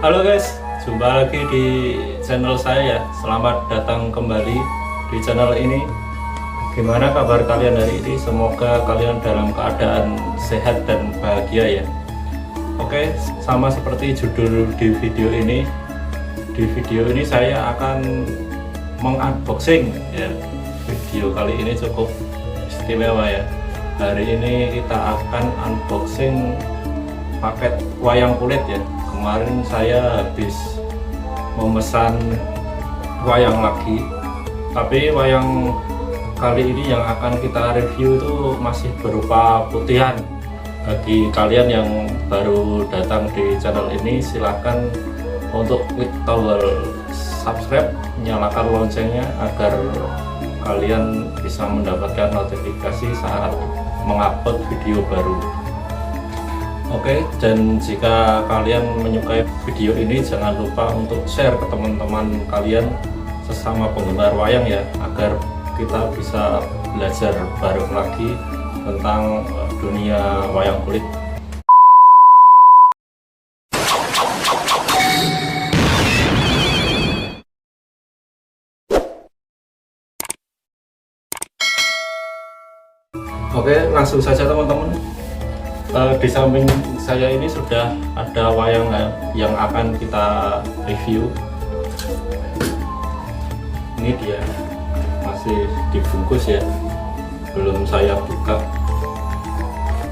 Halo guys, jumpa lagi di channel saya ya. Selamat datang kembali di channel ini. Gimana kabar kalian hari ini? Semoga kalian dalam keadaan sehat dan bahagia ya. Oke, sama seperti judul di video ini. Di video ini saya akan mengunboxing ya. Video kali ini cukup istimewa ya. Hari ini kita akan unboxing paket wayang kulit ya. Kemarin saya habis memesan wayang lagi, tapi wayang kali ini yang akan kita review itu masih berupa putihan. Bagi kalian yang baru datang di channel ini, silahkan untuk klik tombol subscribe, nyalakan loncengnya agar kalian bisa mendapatkan notifikasi saat mengupload video baru. Oke, dan jika kalian menyukai video ini, jangan lupa untuk share ke teman-teman kalian sesama penggemar wayang ya, agar kita bisa belajar bareng lagi tentang dunia wayang kulit. Oke, langsung saja teman-teman. Di samping saya ini sudah ada wayang yang akan kita review. Ini dia, masih dibungkus ya, belum saya buka.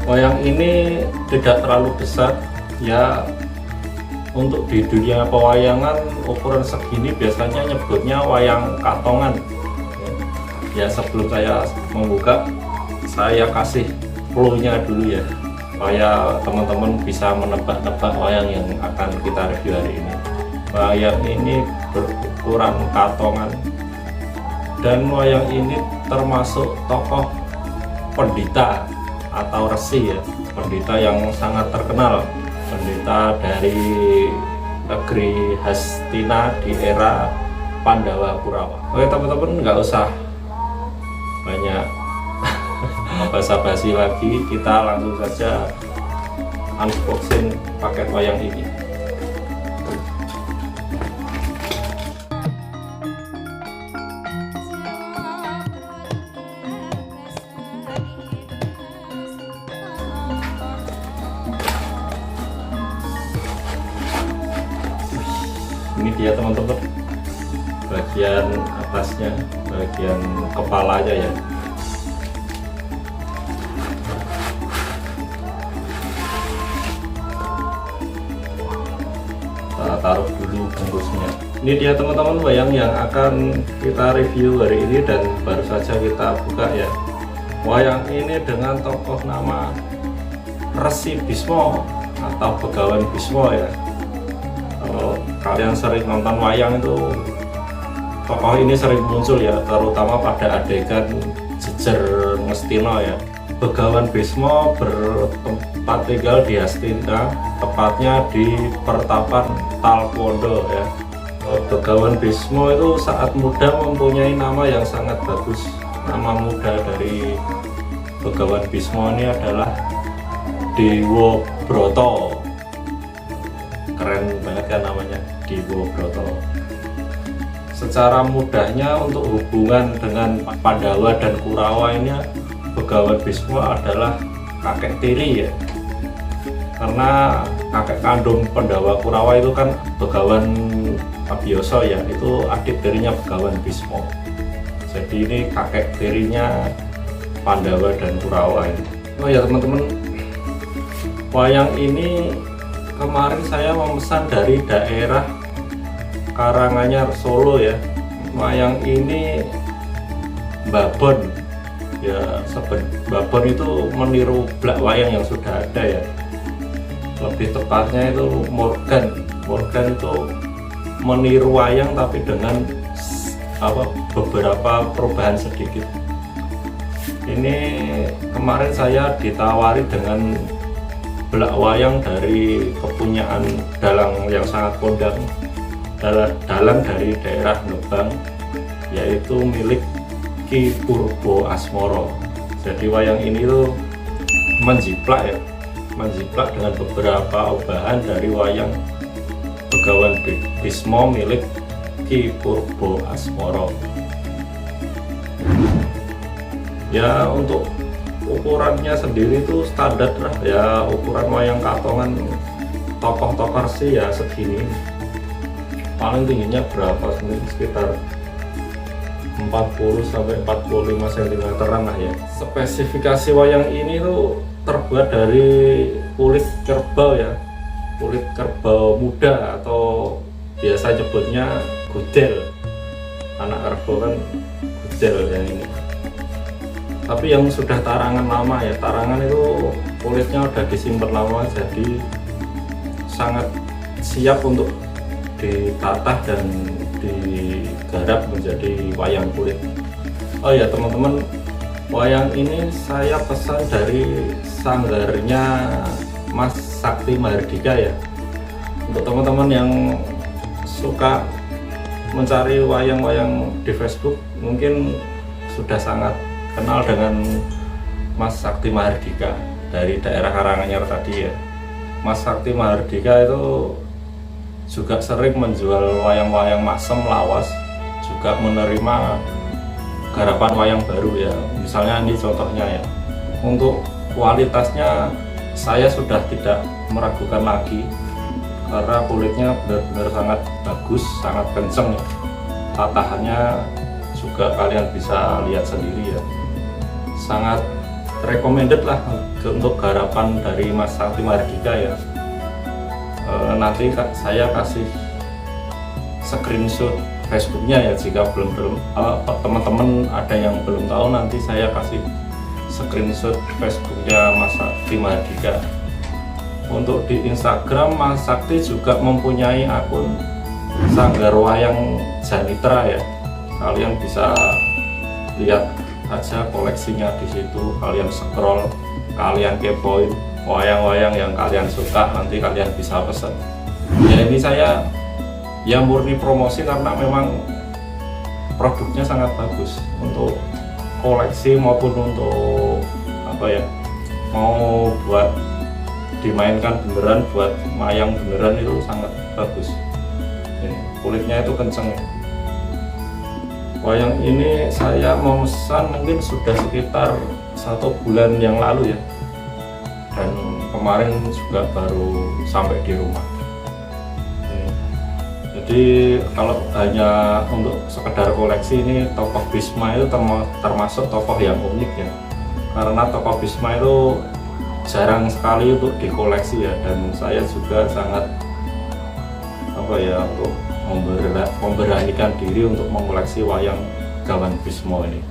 Wayang ini tidak terlalu besar ya. Untuk di dunia pewayangan ukuran segini biasanya nyebutnya wayang katongan ya. Sebelum saya membuka, saya kasih clue-nya dulu ya, supaya teman-teman bisa menebak-nebak wayang yang akan kita review hari ini. Wayang ini berukuran katongan, dan wayang ini termasuk tokoh pendeta atau resi ya, pendeta yang sangat terkenal, pendeta dari negeri Hastina di era Pandawa Kurawa. Oke teman-teman, nggak usah banyak basa-basi lagi, kita langsung saja unboxing paket wayang ini. Ini dia teman-teman, bagian atasnya, bagian kepalanya ya. Taruh dulu bungkusnya. Ini dia teman-teman, wayang yang akan kita review hari ini dan baru saja kita buka ya. Wayang ini dengan tokoh nama Resi Bismo atau Begawan Bismo ya. Kalau kalian sering nonton wayang itu, tokoh ini sering muncul ya, terutama pada adegan jejer Ngestino ya. Begawan Bismo bertempat tinggal di Hastina, tepatnya di Pertapan Talpondo ya. Begawan Bismo itu saat muda mempunyai nama yang sangat bagus. Nama muda dari Begawan Bismo ini adalah Dewo Broto. Keren banget kan namanya, Dewo Broto. Secara mudahnya untuk hubungan dengan Pandawa dan Kurawa ini, Begawan Bismo adalah kakek tiri ya, karena kakek kandung Pandawa Kurawa itu kan Begawan Abioso ya, itu adik tirinya Begawan Bismo. Jadi ini kakek tirinya Pandawa dan Kurawa ini. Oh ya teman-teman, wayang ini kemarin saya memesan dari daerah Karanganyar, Solo ya. Wayang ini babon ya, babon itu meniru blak wayang yang sudah ada ya. Lebih tepatnya itu Morgan itu meniru wayang tapi dengan beberapa perubahan sedikit. Ini kemarin saya ditawari dengan blak wayang dari kepunyaan dalang yang sangat kondang, dalang dari daerah Nebang, yaitu milik Ki Purbo Asmoro. Jadi wayang ini tuh menjiplak ya, menjiplak dengan beberapa ubahan dari wayang Begawan Bisma milik Ki Purbo Asmoro. Ya untuk ukurannya sendiri itu standar lah ya, ukuran wayang katongan tokoh-tokoh sih ya segini. Paling tingginya berapa, sekitar 40 sampai 45 cm lah ya. Spesifikasi wayang ini tuh terbuat dari kulit kerbau ya, kulit kerbau muda atau biasa nyebutnya gudel. Anak kerbau kan gudel yang ini. Tapi yang sudah tarangan lama ya, tarangan itu kulitnya udah disimpan lama, jadi sangat siap untuk ditatah dan digarap menjadi wayang kulit. Oh ya teman-teman, wayang ini saya pesan dari sanggarnya Mas Sakti Mahardika ya. Untuk teman-teman yang suka mencari wayang-wayang di Facebook mungkin sudah sangat kenal dengan Mas Sakti Mahardika dari daerah Karanganyar tadi ya. Mas Sakti Mahardika itu juga sering menjual wayang-wayang masem lawas, juga menerima garapan wayang baru ya. Misalnya ini contohnya ya. Untuk kualitasnya saya sudah tidak meragukan lagi karena kulitnya benar-benar sangat bagus, sangat kenceng ya. Tatahannya juga kalian bisa lihat sendiri ya. Sangat recommended lah untuk garapan dari Mas Sakti Mahardika ya. Nanti saya kasih screenshot Facebooknya ya, jika belum teman-teman ada yang belum tahu, nanti saya kasih screenshot Facebooknya Mas Sakti Mahardika. Untuk di Instagram Mas Sakti juga mempunyai akun Sanggar Wayang Janitra ya, kalian bisa lihat aja koleksinya di situ, kalian scroll, kalian kepoin wayang-wayang yang kalian suka, nanti kalian bisa pesan. Ya ini saya ya murni promosi karena memang produknya sangat bagus untuk koleksi maupun untuk apa ya, mau buat dimainkan beneran, buat wayang beneran itu sangat bagus. Ini kulitnya itu kenceng. Wayang ini saya memesan mungkin sudah sekitar 1 bulan yang lalu ya, dan kemarin juga baru sampai di rumah. Jadi kalau hanya untuk sekedar koleksi, ini tokoh Bisma itu termasuk tokoh yang unik ya, karena tokoh Bisma itu jarang sekali untuk dikoleksi ya, dan saya juga sangat apa ya, untuk memberanikan diri untuk mengoleksi wayang Gawan Bisma ini.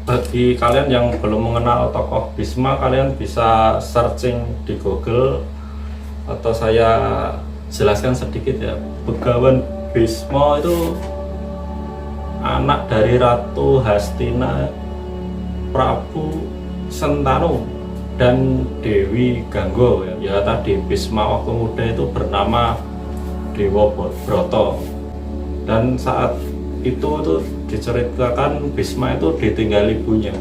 Bagi kalian yang belum mengenal tokoh Bisma, kalian bisa searching di Google atau saya jelaskan sedikit ya. Begawan Bisma itu anak dari Ratu Hastina, Prabu Sentanu dan Dewi Ganggo ya. Ya tadi Bisma waktu muda itu bernama Dewa Broto, dan saat itu diceritakan Bisma itu ditinggal ibunya.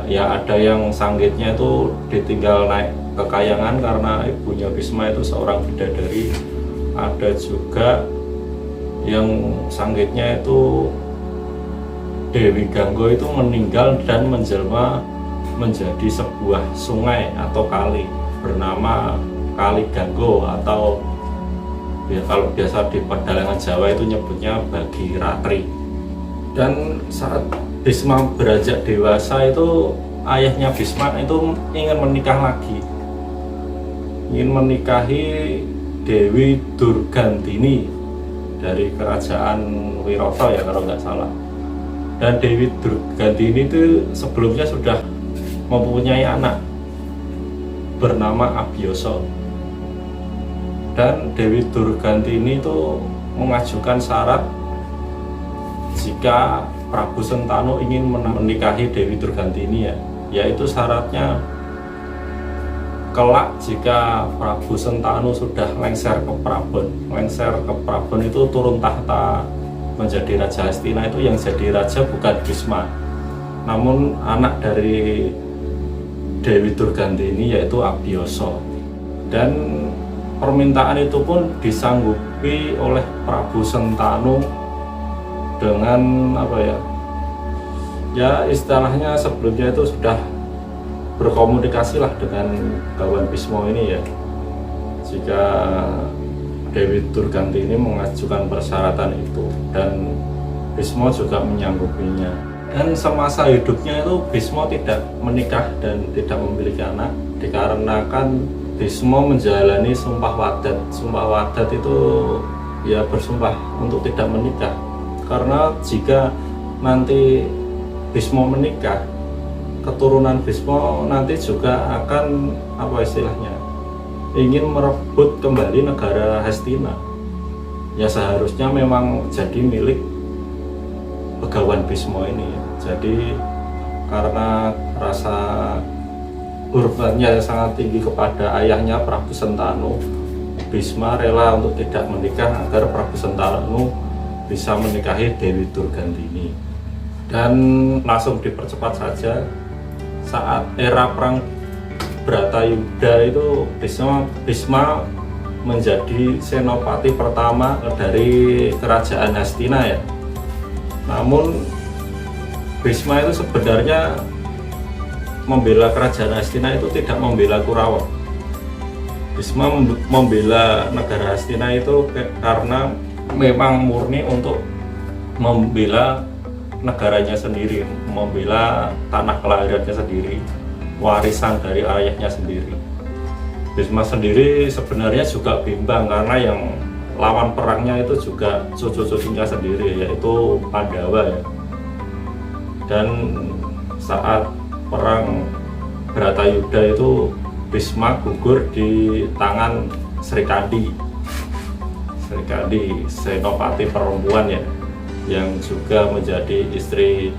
Ya ada yang sanggitnya itu ditinggal naik ke Kayangan karena ibunya Bisma itu seorang bidadari. Ada juga yang sanggitnya itu Dewi Ganggo itu meninggal dan menjelma menjadi sebuah sungai atau kali bernama Kali Ganggo, atau ya kalau biasa di pedalangan Jawa itu nyebutnya Bagi Ratri. Dan saat Bisma beranjak dewasa itu ayahnya Bisma itu ingin menikah lagi, ingin menikahi Dewi Durgantini dari kerajaan Wiroto ya kalau nggak salah. Dan Dewi Durgantini itu sebelumnya sudah mempunyai anak bernama Abioso. Dan Dewi Durgantini itu mengajukan syarat jika Prabu Sentanu ingin menikahi Dewi Durgantini ya, yaitu syaratnya kelak jika Prabu Sentanu sudah lengser ke Prabon itu turun tahta menjadi Raja Hastina, itu yang jadi raja bukan Bisma, namun anak dari Dewi Durgantini yaitu Abioso. Dan permintaan itu pun disanggupi oleh Prabu Sentanu dengan apa ya, ya istilahnya sebelumnya itu sudah berkomunikasi lah dengan Gawan Bismo ini ya, jika Dewi Durganti ini mengajukan persyaratan itu, dan Bismo juga menyanggupinya. Dan semasa hidupnya itu Bismo tidak menikah dan tidak memiliki anak, dikarenakan Bismo menjalani sumpah wadat. Sumpah wadat itu ya bersumpah untuk tidak menikah, karena jika nanti Bismo menikah, keturunan Bismo nanti juga akan apa istilahnya, ingin merebut kembali negara Hastina. Ya seharusnya memang jadi milik Begawan Bismo ini. Jadi karena rasa hormatnya sangat tinggi kepada ayahnya Prabu Sentanu, Bisma rela untuk tidak menikah agar Prabu Sentanu bisa menikahi Dewi Durgantini. Dan langsung dipercepat saja, saat era perang Bratayuda itu Bisma menjadi senopati pertama dari kerajaan Hastina ya. Namun Bisma itu sebenarnya membela kerajaan Hastina itu tidak membela Kurawa. Bisma membela negara Hastina itu karena memang murni untuk membela negaranya sendiri, membela tanah kelahirannya sendiri, warisan dari ayahnya sendiri. Bisma sendiri sebenarnya juga bimbang karena yang lawan perangnya itu juga cucu-cucunya sendiri, yaitu Pandawa ya. Dan saat perang Bratayuda itu Bisma gugur di tangan Srikandi, senopati perempuan ya, yang juga menjadi istri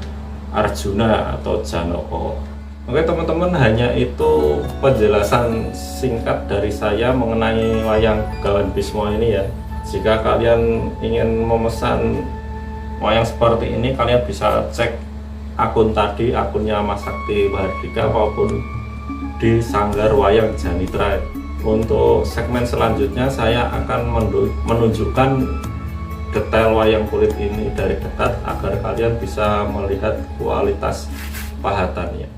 Arjuna atau Janaka. Oke teman-teman, hanya itu penjelasan singkat dari saya mengenai wayang Gawan Bismo ini ya. Jika kalian ingin memesan wayang seperti ini, kalian bisa cek akun tadi, akunnya Mas Sakti Mahardika maupun di Sanggar Wayang Janitra. Untuk segmen selanjutnya saya akan menunjukkan detail wayang kulit ini dari dekat agar kalian bisa melihat kualitas pahatannya.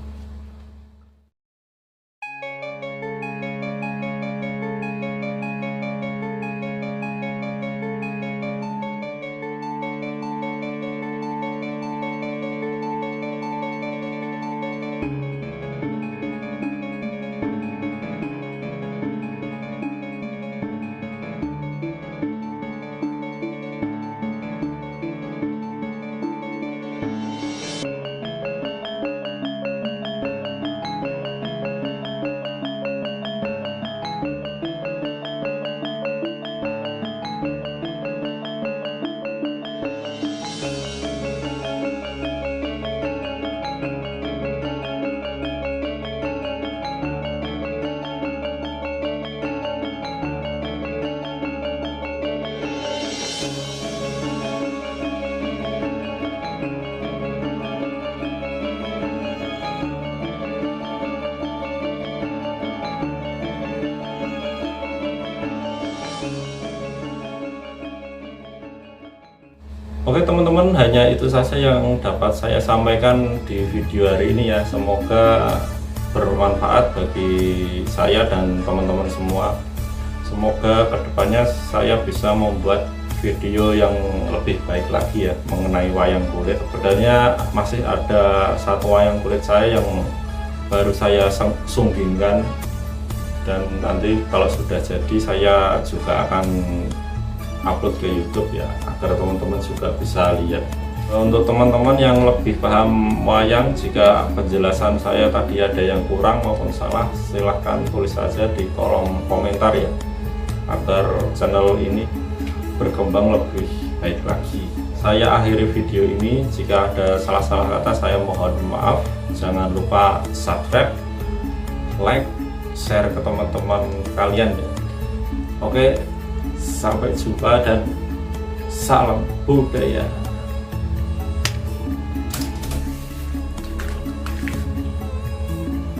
Oke teman-teman, hanya itu saja yang dapat saya sampaikan di video hari ini ya. Semoga bermanfaat bagi saya dan teman-teman semua. Semoga kedepannya saya bisa membuat video yang lebih baik lagi ya mengenai wayang kulit. Sebenarnya masih ada satu wayang kulit saya yang baru saya sunggingkan, dan nanti kalau sudah jadi saya juga akan upload ke YouTube ya, agar teman-teman juga bisa lihat. Untuk teman-teman yang lebih paham wayang, jika penjelasan saya tadi ada yang kurang maupun salah, silahkan tulis saja di kolom komentar ya, agar channel ini berkembang lebih baik lagi. Saya akhiri video ini, jika ada salah-salah kata saya mohon maaf. Jangan lupa subscribe, like, share ke teman-teman kalian ya. Oke, sampai jumpa dan salam budaya.